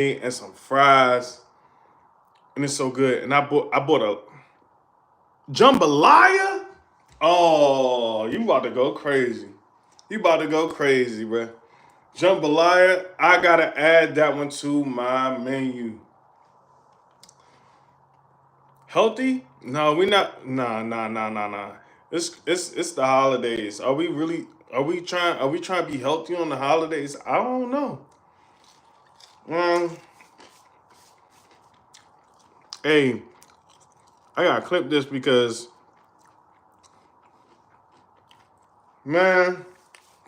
and some fries, and it's so good. And I bought a jambalaya. Oh, you about to go crazy. You about to go crazy, bruh. Jambalaya, I gotta add that one to my menu. Healthy? No, we not. Nah. It's the holidays. Are we really? Are we trying to be healthy on the holidays? I don't know. Um, hey, I gotta clip this because man,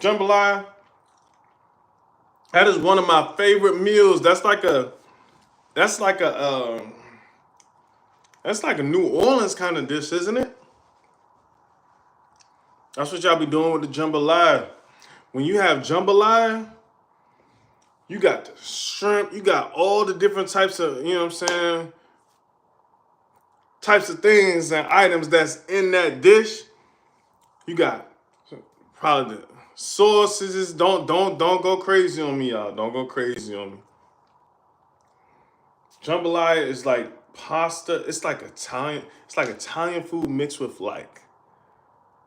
jambalaya. That is one of my favorite meals. That's like a that's like a New Orleans kind of dish, isn't it? That's what y'all be doing with the jambalaya. When you have jambalaya, you got the shrimp, you got all the different types of, you know what I'm saying, types of things and items that's in that dish. You got probably the sauces. Don't go crazy on me, y'all. Don't go crazy on me. Jambalaya is like pasta. It's like Italian. It's like Italian food mixed with like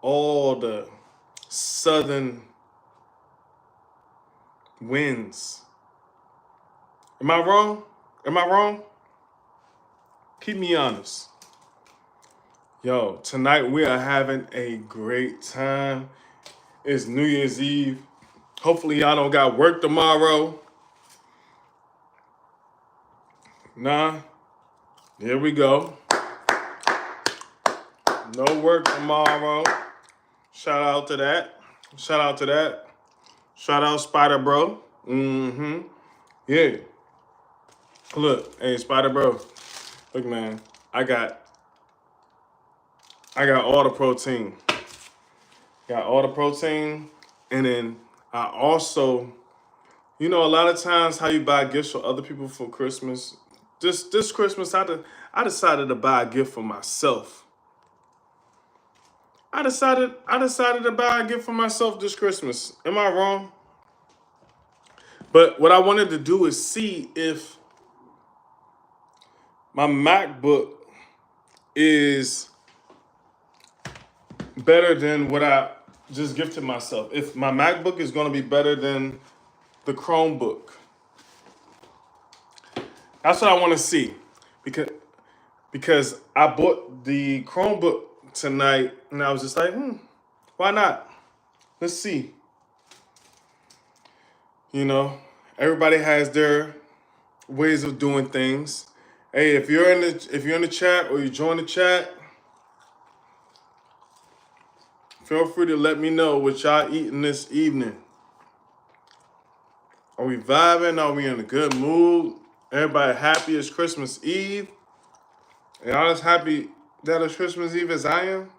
all the southern winds. Am I wrong? Am I wrong? Keep me honest. Yo, tonight we are having a great time. It's New Year's Eve. Hopefully y'all don't got work tomorrow. Nah, here we go. No work tomorrow. Shout out to that. Shout out to that. Shout out Spider Bro. Mm-hmm. Yeah. Look, hey Spider Bro. Look, man, I got all the protein. Got all the protein, and then I also, you know, a lot of times how you buy gifts for other people for Christmas. This Christmas, I decided to buy a gift for myself. I decided to buy a gift for myself this Christmas. Am I wrong? But what I wanted to do is see if my MacBook is better than what I just gifted myself. If my MacBook is going to be better than the Chromebook. That's what I want to see. Because I bought the Chromebook tonight and I was just like, why not? Let's see. You know, everybody has their ways of doing things. Hey, if you're in the chat or you join the chat, feel free to let me know what y'all eating this evening. Are we vibing? Are we in a good mood? Everybody happy it's Christmas Eve? Y'all as happy that it's Christmas Eve as I am?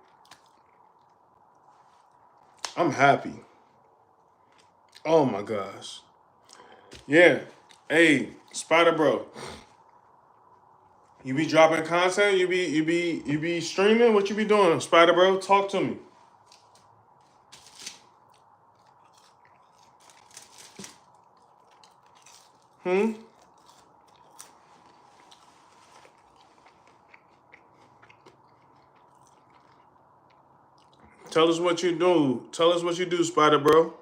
I'm happy. Oh my gosh. Yeah. Hey, Spider Bro. You be dropping content? You be streaming? What you be doing, Spider Bro? Talk to me. Tell us what you do. Tell us what you do, Spider Bro.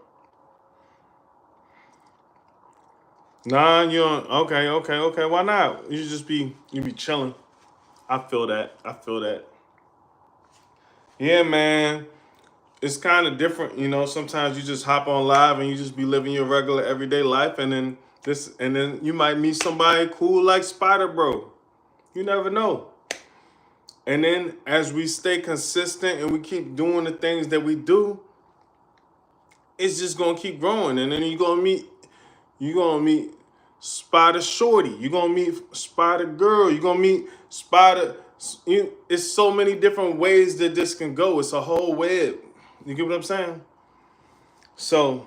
Nah, you don't. Okay. Why not? You be chilling. I feel that. I feel that. Yeah, man. It's kind of different, you know. Sometimes you just hop on live and you just be living your regular everyday life, and then you might meet somebody cool like Spider Bro. You never know. And then as we stay consistent and we keep doing the things that we do, it's just gonna keep growing. And then you gonna meet Spider Shorty. You're gonna meet Spider Girl. You're gonna meet Spider. It's so many different ways that this can go. It's a whole web. You get what I'm saying? So,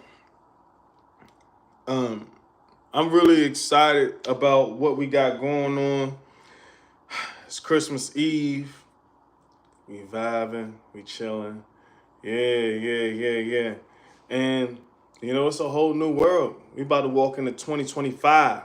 I'm really excited about what we got going on. It's Christmas Eve. We vibing. We chilling. Yeah. And, you know, it's a whole new world. We about to walk into 2025.